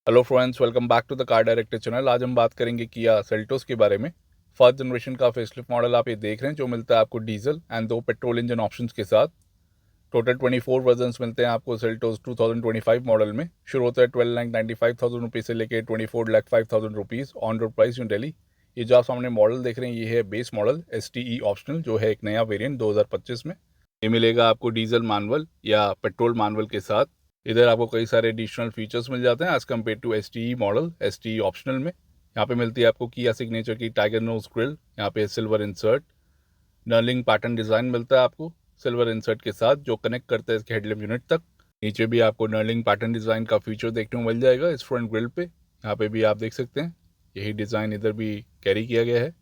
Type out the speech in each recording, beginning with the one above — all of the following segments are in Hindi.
Hello friends, welcome back to the car director channel. आज हम बात करेंगे किया सेल्टोस के बारे में। फर्स्ट जनरेशन का फेसलिफ्ट मॉडल आप ये देख रहे हैं, जो मिलता है आपको diesel and 2 petrol engine options के साथ। टोटल 24 वर्जन्स मिलते हैं आपको सेल्टोस 2025 मॉडल में। शुरू होता है 12,95,000 रुपीज़ से लेकर 24,05,000 rupees on road price in Delhi. ये जो आप सामने मॉडल देख रहे हैं, ये है बेस मॉडल STE ऑप्शनल, जो है एक नया वेरिएंट 2025 में। ये मिलेगा आपको डीजल मैनुअल या पेट्रोल मैनुअल के साथ। इधर आपको कई सारे एडिशनल फीचर्स मिल जाते हैं as compare to STE model, STE optional में। यहाँ पे मिलती है आपको किया सिग्नेचर की टाइगर नोज ग्रिल, यहाँ पे silver insert, knurling pattern design मिलता है आपको सिल्वर इंसर्ट के साथ, जो कनेक्ट करता है इसके हेडलैम्प यूनिट तक। नीचे भी आपको नर्लिंग पैटर्न डिज़ाइन का फीचर देखने को मिल जाएगा इस फ्रंट ग्रिल पे। यहाँ पे भी आप देख सकते हैं यही डिज़ाइन इधर भी कैरी किया गया है।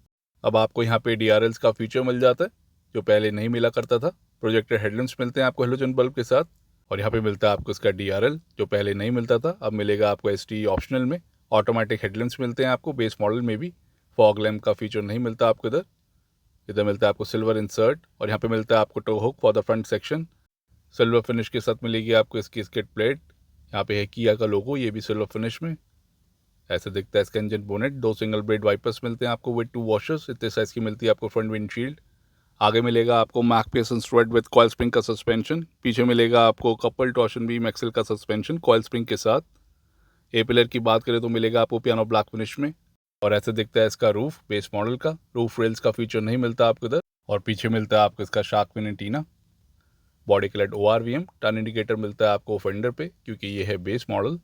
अब आपको यहाँ पे DRLs का फीचर मिल जाता है, जो पहले नहीं मिला करता था। प्रोजेक्टर हेडलैम्प्स मिलते हैं आपको हेलोजन बल्ब के साथ, और यहाँ पे मिलता है आपको इसका DRL, जो पहले नहीं मिलता था, अब मिलेगा आपको STE ऑप्शनल में। ऑटोमेटिक हेडलैम्प्स मिलते हैं आपको बेस मॉडल में भी। फॉग लैम्प का फीचर नहीं मिलता आपको इधर। इधर मिलता है आपको सिल्वर इंसर्ट, और यहाँ पे मिलता है आपको tow hook for the front section. Silver finish के साथ मिलेगी आपको इसकी स्किड प्लेट। यहाँ पे है किया का लोगो, ये भी सिल्वर फिनिश में। ऐसे दिखता है इसका engine bonnet. 2 single blade wipers मिलते हैं आपको विद 2 वॉशर्स। इतने साइज की मिलती है आपको फ्रंट विंडशील्ड। आगे मिलेगा आपको MacPherson strut with coil spring का सस्पेंशन। पीछे मिलेगा आपको कपल टॉर्शन बीम एक्सल का सस्पेंशन कॉइल स्प्रिंग के साथ। ए पिलर की बात करें तो मिलेगा आपको पियानो ब्लैक फिनिश में। और ऐसे दिखता है इसका रूफ बेस मॉडल का। रूफ रेल्स का फीचर नहीं मिलता आपको इधर। और पीछे मिलता है आपको इसका shark fin antenna. Body coloured ORVM। Turn indicator मिलता है आपको फेंडर पे, क्योंकि ये है बेस मॉडल।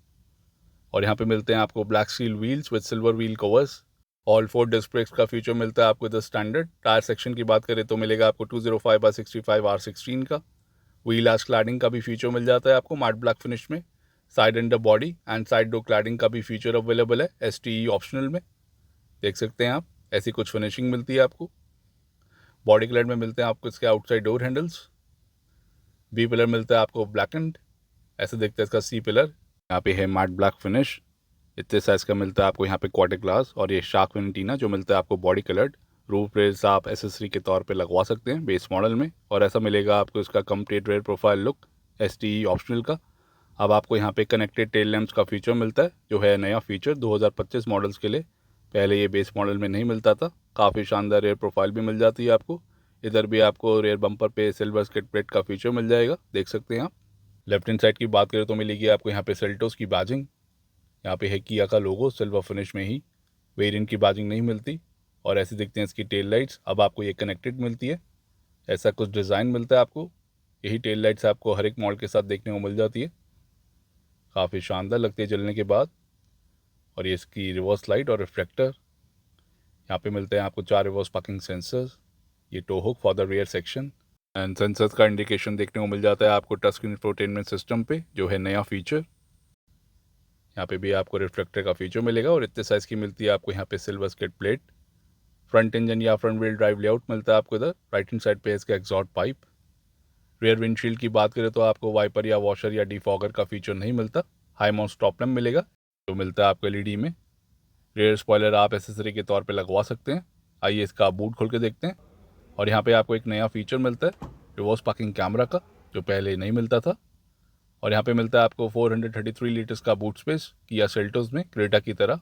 और यहाँ पे मिलते हैं आपको black steel wheels with silver wheel covers. All 4 disc brakes का फीचर मिलता है आपको इधर स्टैंडर्ड। टायर सेक्शन की बात करें तो मिलेगा आपको 205/65 R16 का। व्हील आर्च क्लैडिंग का भी फीचर मिल जाता है आपको मैट ब्लैक फिनिश में। Side under body and side door cladding का भी फीचर अवेलेबल है STE ऑप्शनल में। देख सकते हैं आप, ऐसी कुछ फिनिशिंग मिलती है आपको। बॉडी कलर में मिलते हैं आपको इसके outside door handles. B pillar मिलता है आपको ब्लैक एंड। ऐसे देखते हैं इसका C पिलर। यहाँ पे है मैट ब्लैक फिनिश। इतने साइज का मिलता है आपको यहाँ पे क्वार्टर ग्लास। और ये शार्क फिन एंटीना जो मिलता है आपको बॉडी कलर्ड। रूफ रेल्स आप एसेसरी के तौर पे लगवा सकते हैं बेस मॉडल में। और ऐसा मिलेगा आपको इसका complete rare profile look STE optional का। अब आपको यहाँ पे कनेक्टेड टेल लैम्प्स का फीचर मिलता है, जो है नया फीचर 2025 मॉडल्स के लिए। पहले ये बेस मॉडल में नहीं मिलता था। काफ़ी शानदार रेयर प्रोफाइल भी मिल जाती है आपको। इधर भी आपको रेयर बम्पर पे सिल्वर स्किड प्लेट का फीचर मिल जाएगा, देख सकते हैं आप। लेफ्ट हैंड साइड की बात करें तो मिलेगी आपको यहाँ पे सेल्टोस की बैजिंग। यहाँ पे है किया का लोगो सिल्वर फिनिश में ही। वेरिएंट की बैजिंग नहीं मिलती। और ऐसे दिखते हैं इसकी टेल लाइट्स। अब आपको ये कनेक्टेड मिलती है, ऐसा कुछ डिज़ाइन मिलता है आपको। यही टेल लाइट्स आपको हर एक मॉडल के साथ देखने को मिल जाती है। काफ़ी शानदार लगती है जलने के बाद। और ये इसकी रिवर्स लाइट और रिफ्लेक्टर। यहाँ पे मिलते हैं आपको 4 रिवर्स पार्किंग सेंसर्स। ये tow hook for the rear section and sensors का इंडिकेशन देखने को मिल जाता है आपको टच स्क्रीन इंफोटेनमेंट सिस्टम पे, जो है नया फीचर। यहाँ पे भी आपको रिफ्लेक्टर का फीचर मिलेगा। और इतने साइज़ की मिलती है आपको यहाँ पे silver skid plate. Front engine या फ्रंट व्हील ड्राइव लेआउट मिलता है आपको इधर। राइट हैंड साइड पे इसका एग्जॉस्ट पाइप। रियर विंडशील्ड की बात करें तो आपको वाइपर या वॉशर या डिफॉगर का फीचर नहीं मिलता। हाई माउंट स्टॉप लैम्प मिलेगा, जो मिलता है आपको LED में। रेयर स्पॉयलर आप एसेसरी के तौर पे लगवा सकते हैं। आइए इसका बूट खोल के देखते हैं। और यहाँ पे आपको एक नया फीचर मिलता है रिवर्स पार्किंग कैमरा का, जो पहले नहीं मिलता था। और यहाँ पे मिलता है आपको 433 लीटर्स का बूट स्पेस किया सेल्टोस में, क्रेटा की तरह।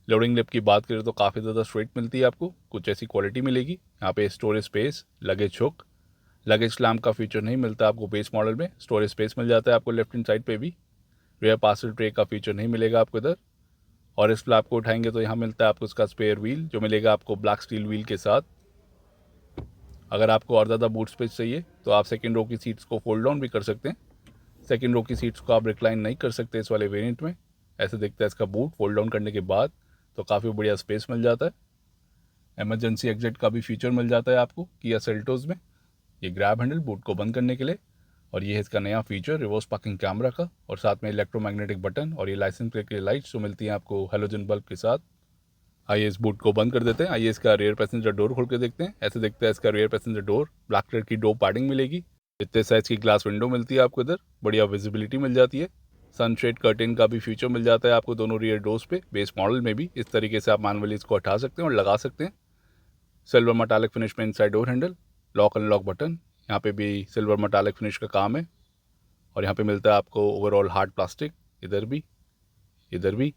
लोडिंग लिप की बात करें तो काफ़ी ज़्यादा स्ट्रेट मिलती है आपको, कुछ ऐसी क्वालिटी मिलेगी। यहाँ पे storage space, luggage hook, luggage lamp का फीचर नहीं मिलता आपको बेस मॉडल में। स्टोरेज स्पेस मिल जाता है आपको लेफ्ट हैंड साइड पे भी। रेयर पार्सल ट्रे का फीचर नहीं मिलेगा आपको इधर। और इस फ्लैप को उठाएंगे तो यहाँ मिलता है आपको इसका स्पेयर व्हील, जो मिलेगा आपको ब्लैक स्टील व्हील के साथ। अगर आपको और ज़्यादा बूट स्पेस चाहिए तो आप सेकंड रो की सीट्स को फोल्ड डाउन भी कर सकते हैं। सेकंड रो की सीट्स को आप रिक्लाइन नहीं कर सकते इस वाले वेरिएंट में। ऐसे दिखता है इसका बूट फोल्ड डाउन करने के बाद, तो काफ़ी बढ़िया स्पेस मिल जाता है। इमरजेंसी एग्जिट का भी फीचर मिल जाता है आपको किया सेल्टोस में। ये ग्रैब हैंडल बूट को बंद करने के लिए। और ये है इसका नया फीचर रिवर्स पार्किंग कैमरा का, और साथ में इलेक्ट्रोमैग्नेटिक बटन। और ये लाइसेंस प्लेट की लाइट्स जो मिलती हैं आपको हेलोजन बल्ब के साथ। आइए इस बूट को बंद कर देते हैं। आइए इसका रियर पैसेंजर डोर खोल के देखते हैं। ऐसे दिखता है इसका rear passenger door. Black colour की डोर पैडिंग मिलेगी। इतने साइज की ग्लास विंडो मिलती है आपको इधर, बढ़िया विजिबिलिटी मिल जाती है। सनशेड कर्टेन का भी फीचर मिल जाता है आपको दोनों रियर डोर्स पे। बेस मॉडल में भी इस तरीके से आप मैनुअली इसको हटा सकते हैं और लगा सकते हैं। सिल्वर मेटालिक फिनिश में inside door handle, lock unlock button. यहाँ पे भी सिल्वर मेटालिक फिनिश का काम है। और यहाँ पे मिलता है आपको ओवरऑल हार्ड प्लास्टिक, इधर भी, इधर भी।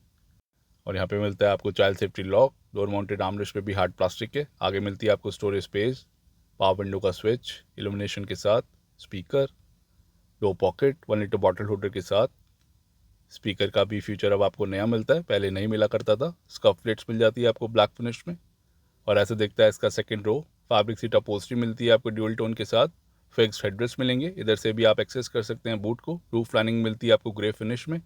और यहाँ पे मिलता है आपको child safety lock, door mounted armrest पे भी हार्ड प्लास्टिक के। आगे मिलती है आपको स्टोरेज स्पेस, पावर विंडो का स्विच, इल्यूमिनेशन के साथ, स्पीकर, दो पॉकेट, 1 लीटर बॉटल होल्डर के साथ। स्पीकर का भी फीचर अब आपको नया मिलता है, पहले नहीं मिला करता था। स्कफ प्लेट्स मिल जाती है आपको ब्लैक फिनिश में। और ऐसे दिखता है इसका second row. Fabric seat upholstery मिलती है आपको ड्यूल टोन के साथ। फिक्स्ड हेडरेस्ट मिलेंगे, इधर से भी आप एक्सेस कर सकते हैं बूट को। रूफ लाइनिंग मिलती है आपको ग्रे फिनिश में।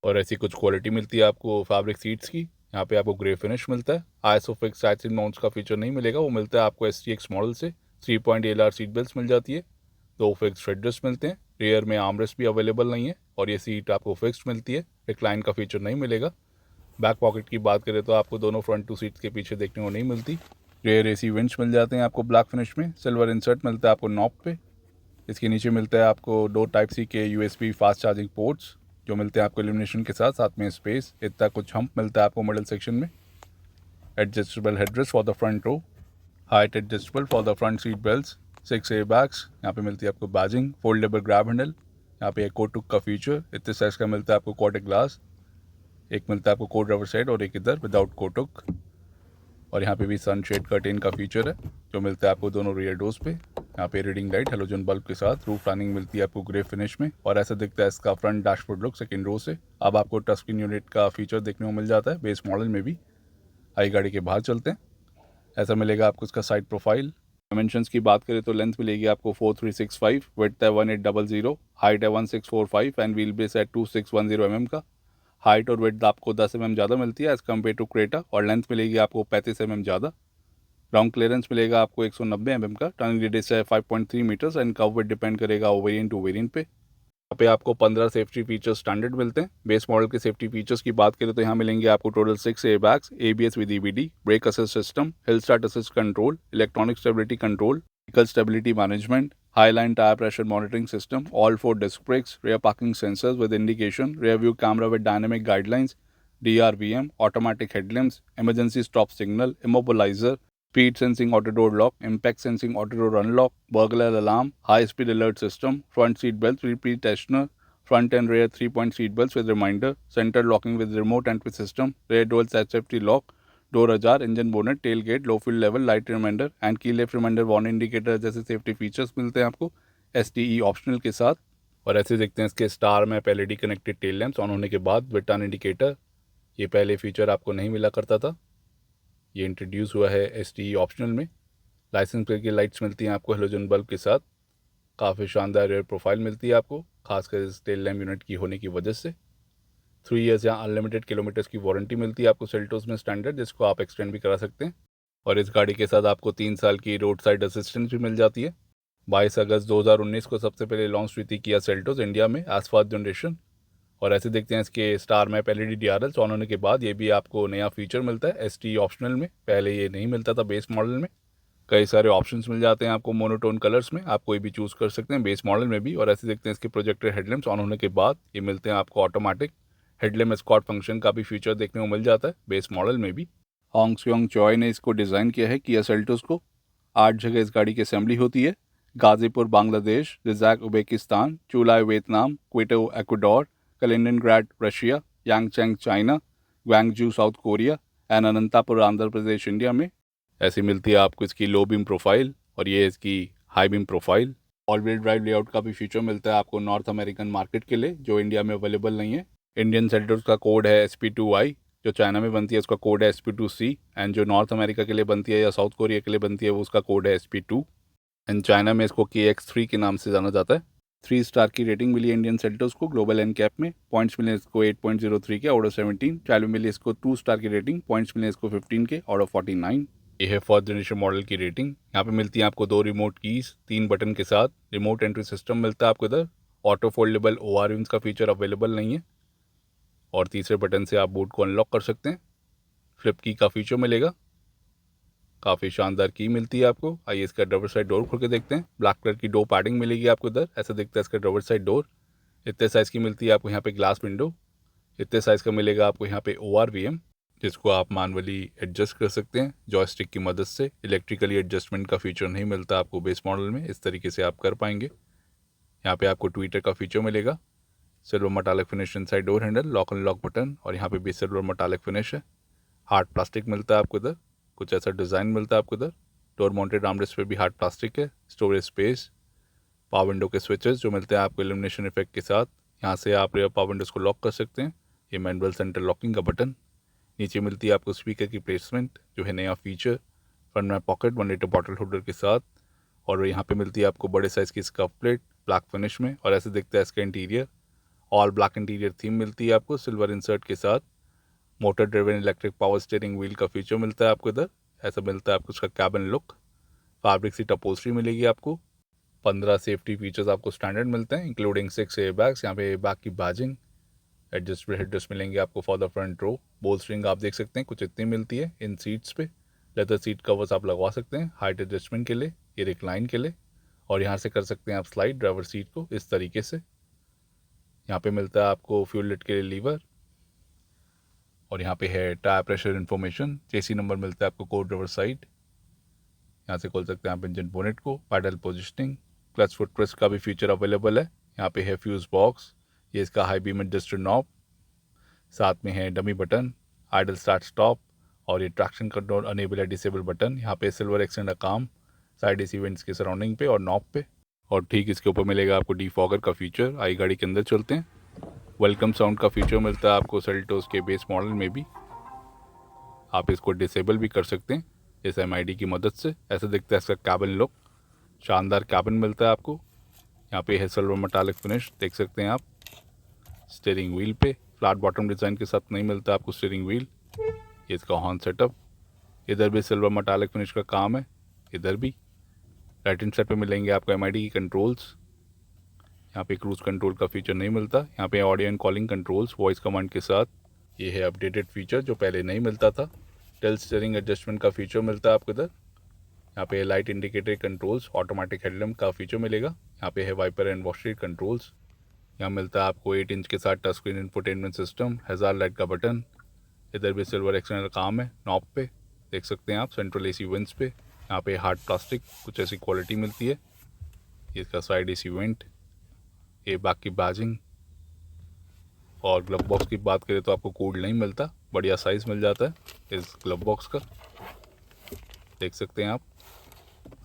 और ऐसी कुछ क्वालिटी मिलती है आपको फैब्रिक सीट्स की। यहाँ पे आपको ग्रे फिनिश मिलता है। ISO fix side seat mounts का फीचर नहीं मिलेगा, वो मिलता है आपको STX मॉडल से। 3 पॉइंट ALR सीट बेल्ट मिल जाती है। दो फिक्स हेडरेस्ट मिलते हैं। रेयर में आर्मरेस्ट भी अवेलेबल नहीं है और ये सीट आपको फिक्स्ड मिलती है, रिक्लाइन का फीचर नहीं मिलेगा। बैक पॉकेट की बात करें तो आपको दोनों फ्रंट 2 सीट्स के पीछे देखने को नहीं मिलती। रेयर AC विंच मिल जाते हैं आपको ब्लैक फिनिश में। सिल्वर इंसर्ट मिलता है आपको नॉब पे। इसके नीचे मिलता है आपको दो Type-C के USB फास्ट चार्जिंग पोर्ट्स जो मिलते हैं आपको इल्यूमिनेशन के साथ। साथ में स्पेस इतना कुछ हम्प मिलता है आपको मिडल सेक्शन में। Adjustable headrest for the front row, height adjustable for the front seat belts, 6 air bags. यहाँ पे मिलती है आपको बैजिंग, फोल्डेबल ग्रैब हैंडल। यहाँ पे एक कोट का फीचर, इतने साइज का मिलता है आपको क्वार्टर ग्लास। एक मिलता है आपको कोड ड्राइवर साइड और एक इधर विदाउट कोटुक। और यहाँ पे भी सनशेड कर्टेन का फीचर है जो मिलता है आपको दोनों रियर डोर्स पे। यहाँ पे रीडिंग लाइट हेलोजन बल्ब के साथ। रूफ लाइनिंग मिलती है आपको ग्रे फिनिश में। और ऐसा दिखता है इसका front dashboard look second row से। अब आपको टच स्क्रीन यूनिट का फीचर देखने को मिल जाता है बेस मॉडल में भी। आई गाड़ी के बाहर चलते हैं। ऐसा मिलेगा आपको इसका साइड प्रोफाइल। डायमेंशंस की बात करें तो लेंथ मिलेगी आपको 4365, विड्थ है 1800, हाइट है 1645 एंड व्हील बेस है 2610 mm का। हाइट और विड्थ आपको 10 mm ज़्यादा मिलती है एज़ कम्पेयर टू क्रेटा। और लेंथ मिलेगी आपको 35 mm ज़्यादा। ग्राउंड क्लियरेंस मिलेगा आपको 190 mm का। टर्निंग रेडियस है 5.3 मीटर्स एंड कव विड्थ डिपेंड करेगा वेरिएंट टू वेरिएंट पे। यहाँ पे आपको 15 सेफ्टी फीचर्स स्टैंडर्ड मिलते हैं। बेस मॉडल के सेफ्टी फीचर्स की बात करें तो यहाँ मिलेंगे आपको total 6 airbags, ABS with EBD, brake assist system, hill start assist control, electronic stability control, vehicle stability management, high line tyre pressure monitoring system, all 4 disc brakes, rear parking sensors with indication, rear view camera with dynamic guidelines, DRVM, automatic headlamps, emergency stop signal, immobilizer, speed sensing auto door lock, impact sensing auto door unlock, burglar alarm, high speed alert system, front seat belts, repeat tensioner, front and rear 3-point seat belts with reminder, center locking with remote entry system, rear dual side safety lock, door ajar, engine bonnet, tailgate, low fuel level, light reminder and key left reminder, warning indicator जैसे सेफ्टी फीचर्स मिलते हैं आपको STE ऑप्शनल के साथ। और ऐसे देखते हैं इसके स्टार में LED connected tail lamps on होने के बाद विद टर्न इंडिकेटर। ये पहले फीचर आपको नहीं मिला करता था, ये इंट्रोड्यूस हुआ है STE ऑप्शनल में। लाइसेंस प्लेट की लाइट्स मिलती हैं आपको हेलोजन बल्ब के साथ। काफ़ी शानदार रेयर प्रोफाइल मिलती है आपको, खासकर इस टेल लैम्प यूनिट की होने की वजह से। 3 ईयर्स या अनलिमिटेड किलोमीटर्स की वारंटी मिलती है आपको सेल्टोस में स्टैंडर्ड, जिसको आप एक्सटेंड भी करा सकते हैं। और इस गाड़ी के साथ आपको 3 साल की रोड साइड असिस्टेंस भी मिल जाती है। 22 अगस्त 2019 को सबसे पहले लॉन्च हुई थी किया सेल्टोस इंडिया में एज फर्स्ट जनरेशन। और ऐसे देखते हैं इसके star map LED DRLs on होने के बाद ये भी आपको नया फीचर मिलता है STE ऑप्शनल में। पहले ये नहीं मिलता था बेस मॉडल में। कई सारे ऑप्शंस मिल जाते हैं आपको मोनोटोन कलर्स में, आप कोई भी चूज़ कर सकते हैं बेस मॉडल में भी। और ऐसे देखते हैं इसके प्रोजेक्टर हेडलैम्प्स ऑन होने के बाद ये मिलते हैं आपको ऑटोमेटिक। हेडलैम्प एस्कॉर्ट फंक्शन का भी फीचर देखने को मिल जाता है बेस मॉडल में भी। होंग स्योंग चॉय ने इसको डिज़ाइन किया है किया सेल्टोस को। 8 जगह इस गाड़ी की असेंबली होती है। गाजीपुर बांग्लादेश, रिजाक Uzbekistan, Chu Lai Vietnam, Quito Ecuador, Kaliningrad Russia, Yancheng China, Gwangju South Korea and Anantapur Andhra Pradesh India में। ऐसी मिलती है आपको इसकी लो बीम प्रोफाइल और ये इसकी high beam profile. All wheel drive layout का भी फीचर मिलता है आपको नॉर्थ अमेरिकन मार्केट के लिए, जो इंडिया में अवेलेबल नहीं है। इंडियन सेल्टोस का कोड है SP2I, जो चाइना में बनती है उसका कोड है SP2C एंड जो नॉर्थ अमेरिका के लिए बनती है या साउथ कोरिया के लिए बनती है वो उसका कोड है SP2 एंड चाइना में इसको KX3 के नाम से जाना जाता है। 3 स्टार की रेटिंग मिली इंडियन सेल्टोस को ग्लोबल NCAP में। पॉइंट्स मिले इसको 8.03 के आउट ऑफ 17। चालू मिली इसको 2 स्टार की रेटिंग, पॉइंट्स मिले इसको 15 के आउट ऑफ 49। ये है फर्स्ट जनरेशन मॉडल की रेटिंग। यहाँ पे मिलती है आपको 2 रिमोट कीज 3 बटन के साथ। रिमोट एंट्री सिस्टम मिलता है आपको इधर। ऑटो फोल्डेबल OR का फीचर अवेलेबल नहीं है। और तीसरे बटन से आप बूट को अनलॉक कर सकते हैं। फ्लिप की का फीचर मिलेगा। काफ़ी शानदार की मिलती है आपको। आइए इसका ड्राइवर साइड डोर खोल के देखते हैं। ब्लैक कलर की डोर पैडिंग मिलेगी आपको इधर। ऐसा दिखता है इसका ड्राइवर साइड डोर। इतने साइज़ की मिलती है आपको यहाँ पे ग्लास विंडो। इतने साइज़ का मिलेगा आपको यहाँ पे ORVM, जिसको आप मैनुअली एडजस्ट कर सकते हैं जॉयस्टिक की मदद से। इलेक्ट्रिकली एडजस्टमेंट का फीचर नहीं मिलता आपको बेस मॉडल में, इस तरीके से आप कर पाएंगे। यहाँ पे आपको ट्विटर का फीचर मिलेगा। Silver metallic finish inside door handle, lock and lock button, और यहाँ पे भी सिल्वर मेटालिक फिनिश है। हार्ड प्लास्टिक मिलता है आपको इधर, कुछ ऐसा डिज़ाइन मिलता है आपको इधर। डोर माउंटेड आर्मरेस्ट पे भी हार्ड प्लास्टिक है। स्टोरेज स्पेस, पावर विंडो के स्विचेस जो मिलते हैं आपको इल्यूमिनेशन इफेक्ट के साथ। यहाँ से आप रेयर पावर विंडोज़ को लॉक कर सकते हैं। ये मैनुअल सेंटर लॉकिंग का बटन। नीचे मिलती है आपको स्पीकर की प्लेसमेंट जो है नया फीचर। फ्रंट में पॉकेट 1 लीटर बॉटल होल्डर के साथ, और यहाँ पे मिलती है आपको बड़े साइज़ की स्कर्फ प्लेट ब्लैक फिनिश में, और ऐसे दिखता है इसका interior. All black interior theme मिलती है आपको सिल्वर इंसर्ट के साथ। Motor driven electric power steering wheel का फीचर मिलता है आपको इधर। ऐसा मिलता है आपको उसका cabin look. Fabric seat upholstery मिलेगी आपको। 15 सेफ्टी फीचर्स आपको स्टैंडर्ड मिलते हैं, इंक्लूडिंग 6 एयर बैग्स। यहाँ पे एयर बैग की बैजिंग, एडजस्टेबल हेडरेस्ट मिलेंगे आपको फॉर द फ्रंट रो। बोल्स्टरिंग आप देख सकते हैं कुछ इतनी मिलती है इन सीट्स पे। लेदर सीट कवर्स आप लगवा सकते हैं हाइट एडजस्टमेंट के लिए, ये रिक्लाइन के लिए, और यहाँ से कर सकते हैं आप स्लाइड ड्राइवर सीट को इस तरीके से। यहाँ पे मिलता है आपको फ्यूल लिट के लिए लीवर, और यहाँ पे है टायर प्रेशर इन्फॉर्मेशन। चेसी नंबर मिलता है आपको कोड ड्राइवर साइड। यहाँ से खोल सकते हैं आप इंजन बोनेट को। Pedal positioning, clutch foot press का भी फीचर अवेलेबल है। यहाँ पे है फ्यूज बॉक्स, ये इसका हाई बीम एडजस्टर नॉब, साथ में है dummy button, idol start stop, और ये ट्रैक्शन कंट्रोल अनेबल या डिसेबल बटन। यहाँ पे सिल्वर एक्सटेंड काम साइड एसी वेंट्स के सराउंडिंग पे और नॉब पे, और ठीक इसके ऊपर मिलेगा आपको डीफॉगर का फीचर। आई गाड़ी के अंदर चलते हैं। वेलकम साउंड का फीचर मिलता है आपको सेल्टोस के बेस मॉडल में भी। आप इसको डिसेबल भी कर सकते हैं इस MID की मदद से। ऐसा दिखता है इसका कैबिन लुक, शानदार कैबिन मिलता है आपको। यहाँ पे है सिल्वर मेटालिक फिनिश देख सकते हैं आप। स्टीयरिंग व्हील पे फ्लैट बॉटम डिज़ाइन के साथ नहीं मिलता आपको स्टीयरिंग व्हील। ये इसका हॉर्न सेटअप, इधर भी सिल्वर मेटालिक फिनिश का काम है, इधर भी। राइट हैंड साइड पे मिलेंगे आपको MID की कंट्रोल्स। यहाँ पे क्रूज कंट्रोल का फीचर नहीं मिलता। यहाँ पे audio and calling controls voice command के साथ। ये है अपडेटेड फीचर जो पहले नहीं मिलता था। टिल्ट स्टीयरिंग एडजस्टमेंट का फीचर मिलता है आपको इधर। यहाँ पे light indicator controls, automatic headlamp का फीचर मिलेगा। यहाँ पे है वाइपर एंड वॉश कंट्रोल्स। यहाँ मिलता है आपको 8 इंच के साथ touch screen infotainment system, hazard light का बटन। इधर भी सिल्वर एक्सटर्नल काम है नॉब पे, देख सकते हैं आप। सेंट्रल AC वेंट्स पे यहाँ पे हार्ड प्लास्टिक कुछ ऐसी क्वालिटी मिलती है। ये इसका साइड AC वेंट, ये बैक की बैजिंग, और ग्लव बॉक्स की बात करें तो आपको कोड नहीं मिलता, बढ़िया साइज़ मिल जाता है इस ग्लव बॉक्स का, देख सकते हैं आप।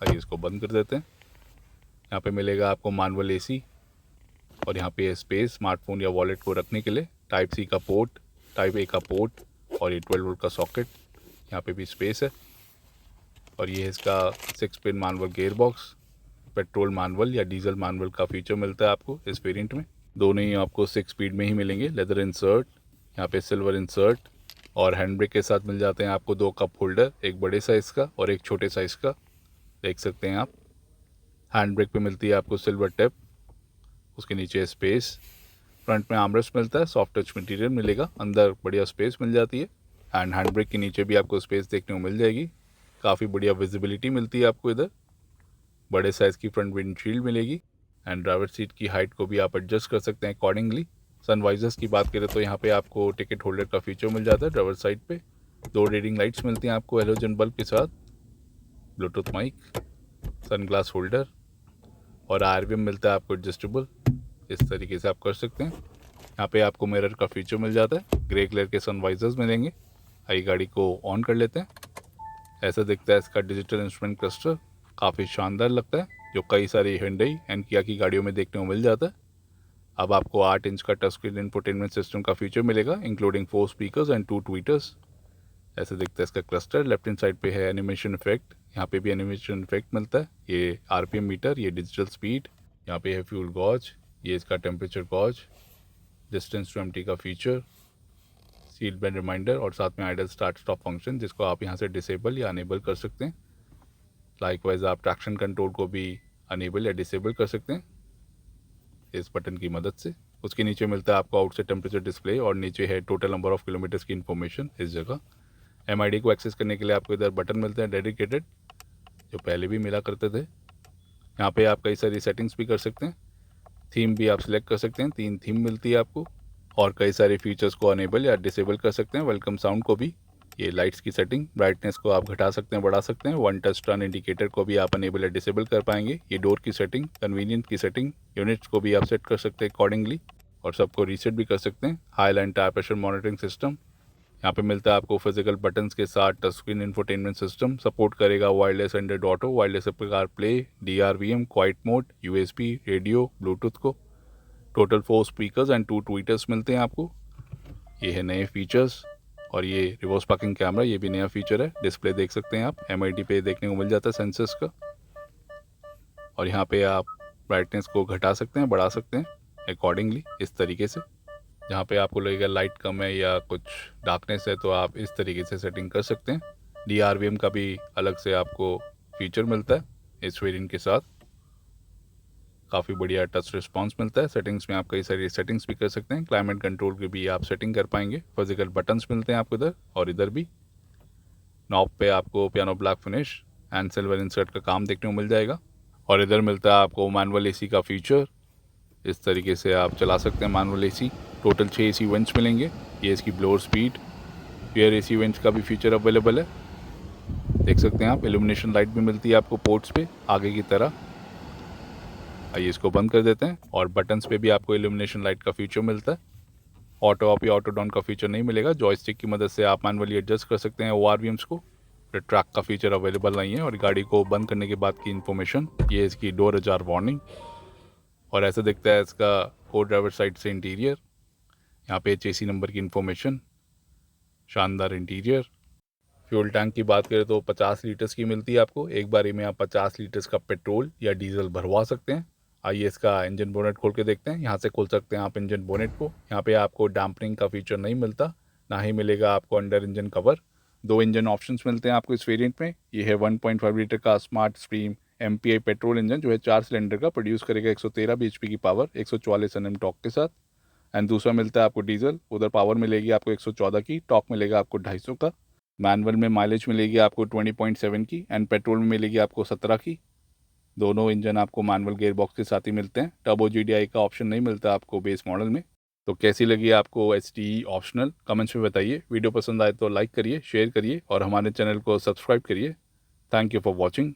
आइए इसको बंद कर देते हैं। यहाँ पे मिलेगा आपको मैनुअल AC, और यहाँ पे स्पेस स्मार्टफोन या वॉलेट को रखने के लिए। टाइप C का पोर्ट, टाइप A का पोर्ट, और ये 12 वोल्ट का सॉकेट। यहाँ पे भी स्पेस है। और ये इसका 6 pin manual gear box. Petrol manual या डीजल मैनुअल का फीचर मिलता है आपको इस वेरिएंट में। दोनों ही आपको 6 स्पीड में ही मिलेंगे। लेदर इंसर्ट, यहाँ पे सिल्वर इंसर्ट, और हैंड ब्रेक के साथ मिल जाते हैं आपको 2 कप होल्डर, एक बड़े साइज़ का और एक छोटे साइज़ का, देख सकते हैं आप। हैंड ब्रेक पे मिलती है आपको सिल्वर टिप, उसके नीचे स्पेस। फ्रंट में आर्मरेस्ट मिलता है, सॉफ्ट टच मटेरियल मिलेगा, अंदर बढ़िया स्पेस मिल जाती है। एंड हैंड ब्रेक के नीचे भी आपको स्पेस देखने को मिल जाएगी। काफ़ी बढ़िया विजिबिलिटी मिलती है आपको इधर। बड़े साइज़ की फ्रंट विंडशील्ड मिलेगी। एंड ड्राइवर सीट की हाइट को भी आप एडजस्ट कर सकते हैं अकॉर्डिंगली। सनवाइजर्स की बात करें तो यहाँ पे आपको टिकट होल्डर का फीचर मिल जाता है ड्राइवर साइड पे। 2 रीडिंग लाइट्स मिलती हैं आपको हेलोजन बल्ब के साथ, ब्लूटूथ माइक, सनग्लास होल्डर, और RPM मिलता है आपको एडजस्टेबल, इस तरीके से आप कर सकते हैं। यहाँ पे आपको मिरर का फीचर मिल जाता है, ग्रे कलर के सनवाइजर्स मिलेंगे। आइए गाड़ी को ऑन कर लेते हैं। ऐसा दिखता है इसका डिजिटल इंस्ट्रूमेंट क्लस्टर, काफ़ी शानदार लगता है, जो कई सारी Hyundai एंड Kia की गाड़ियों में देखने को मिल जाता है। अब आपको 8 इंच का टच स्क्रीन इंफोटेनमेंट सिस्टम का फीचर मिलेगा, इंक्लूडिंग 4 स्पीकर्स एंड 2 ट्वीटर्स। ऐसे दिखता है इसका क्लस्टर। लेफ्ट हैंड साइड पे है एनिमेशन इफेक्ट, यहाँ पे भी एनिमेशन इफेक्ट मिलता है। ये RPM मीटर, ये डिजिटल स्पीड, यहाँ पे है फ्यूल गॉज, ये इसका temperature gauge, distance to empty का फीचर, सीट बेल्ट रिमाइंडर, और साथ में आइडल स्टार्ट स्टॉप फंक्शन, जिसको आप यहाँ से डिसेबल या अनेबल कर सकते हैं। लाइकवाइज आप ट्रैक्शन कंट्रोल को भी अनेबल या डिसेबल कर सकते हैं इस बटन की मदद से। उसके नीचे मिलता है आपको आउटसाइड टेम्परेचर डिस्प्ले, और नीचे है टोटल नंबर ऑफ किलोमीटर्स की इन्फॉर्मेशन इस जगह। MID को एक्सेस करने के लिए आपको इधर बटन मिलते हैं डेडिकेटेड, जो पहले भी मिला करते थे। यहाँ पे आप कई सारी सेटिंग्स भी कर सकते हैं। थीम भी आप सिलेक्ट कर सकते हैं, 3 थीम मिलती है आपको, और कई सारे फीचर्स को अनेबल या डिसेबल कर सकते हैं। वेलकम साउंड को भी, ये लाइट्स की सेटिंग, ब्राइटनेस को आप घटा सकते हैं, बढ़ा सकते हैं। 1 टच टर्न इंडिकेटर को भी आप अनेबल या डिसेबल कर पाएंगे। ये डोर की सेटिंग, कन्वीनियंट की सेटिंग, यूनिट्स को भी आप सेट कर सकते हैं अकॉर्डिंगली। और सबको रीसेट भी कर सकते हैं। High line tyre pressure monitoring system, यहाँ पे मिलता है आपको फिजिकल बटन्स के साथ touch screen infotainment system, support करेगा wireless Android Auto, wireless CarPlay, DRVM, quiet mode, USB, radio, Bluetooth को। टोटल 4 स्पीकर्स एंड 2 ट्वीटर्स मिलते हैं आपको। ये है नए फीचर्स। और ये रिवर्स पार्किंग कैमरा, ये भी नया फीचर है। डिस्प्ले देख सकते हैं आप, MID पे देखने को मिल जाता है सेंसर्स का। और यहाँ पे आप ब्राइटनेस को घटा सकते हैं, बढ़ा सकते हैं अकॉर्डिंगली, इस तरीके से। जहाँ पे आपको लगेगा लाइट कम है या कुछ डार्कनेस है तो आप इस तरीके से सेटिंग कर सकते हैं। DRVM का भी अलग से आपको फीचर मिलता है इस वेरिएंट के साथ। काफ़ी बढ़िया टच रिस्पांस मिलता है। सेटिंग्स में आप कई सारी सेटिंग्स भी कर सकते हैं। क्लाइमेट कंट्रोल की भी आप सेटिंग कर पाएंगे। फिजिकल बटन्स मिलते हैं आपको इधर और इधर भी। नॉब पे आपको piano black finish and silver insert का काम देखने को मिल जाएगा। और इधर मिलता है आपको मैनुअल AC का फीचर। इस तरीके से आप चला सकते हैं manual AC। Total 6 AC vents मिलेंगे। ये इसकी blower speed, rear AC vents का भी फीचर अवेलेबल है, देख सकते हैं आप। इल्यूमिनेशन लाइट भी मिलती है आपको पोर्ट्स पे आगे की तरह। आइए इसको बंद कर देते हैं। और बटन्स पे भी आपको इल्यूमिनेशन लाइट का फीचर मिलता है। ऑटो ऑफ या ऑटो डाउन का फीचर नहीं मिलेगा। जॉयस्टिक की मदद से आप मैनुअली एडजस्ट कर सकते हैं ORVMs को। ट्रैक का फीचर अवेलेबल नहीं है। और गाड़ी को बंद करने के बाद की इन्फॉर्मेशन, ये इसकी डोर अजार वार्निंग। और ऐसा दिखता है इसका को ड्राइवर साइड से इंटीरियर। यहाँ पे HAC नंबर की इन्फॉर्मेशन, शानदार इंटीरियर। फ्यूल टैंक की बात करें तो 50 लीटर्स की मिलती है आपको। एक बारी में आप 50 लीटर्स का पेट्रोल या डीजल भरवा सकते हैं। आइए इसका इंजन बोनेट खोल के देखते हैं। यहाँ से खोल सकते हैं आप इंजन बोनेट को। यहाँ पे आपको डैम्पनिंग का फीचर नहीं मिलता, ना ही मिलेगा आपको under engine cover. 2 engine options मिलते हैं आपको इस वेरिएंट में। ये है 1.5 लीटर का smart stream MPI petrol engine, जो है 4 सिलेंडर का, प्रोड्यूस करेगा 113 bhp की पावर 144 Nm टॉर्क के साथ। एंड दूसरा मिलता है आपको डीजल। उधर पावर मिलेगी आपको 114 की, टॉर्क मिलेगा आपको 250 का। मैनुअल में माइलेज मिलेगी आपको 20.7 की एंड पेट्रोल में मिलेगी आपको 17 की। दोनों इंजन आपको मैनुअल गियर बॉक्स के साथ ही मिलते हैं। टर्बो GDI का ऑप्शन नहीं मिलता आपको बेस मॉडल में। तो कैसी लगी आपको STE ऑप्शनल, कमेंट्स में बताइए। वीडियो पसंद आए तो लाइक करिए, शेयर करिए और हमारे चैनल को सब्सक्राइब करिए। Thank you for watching.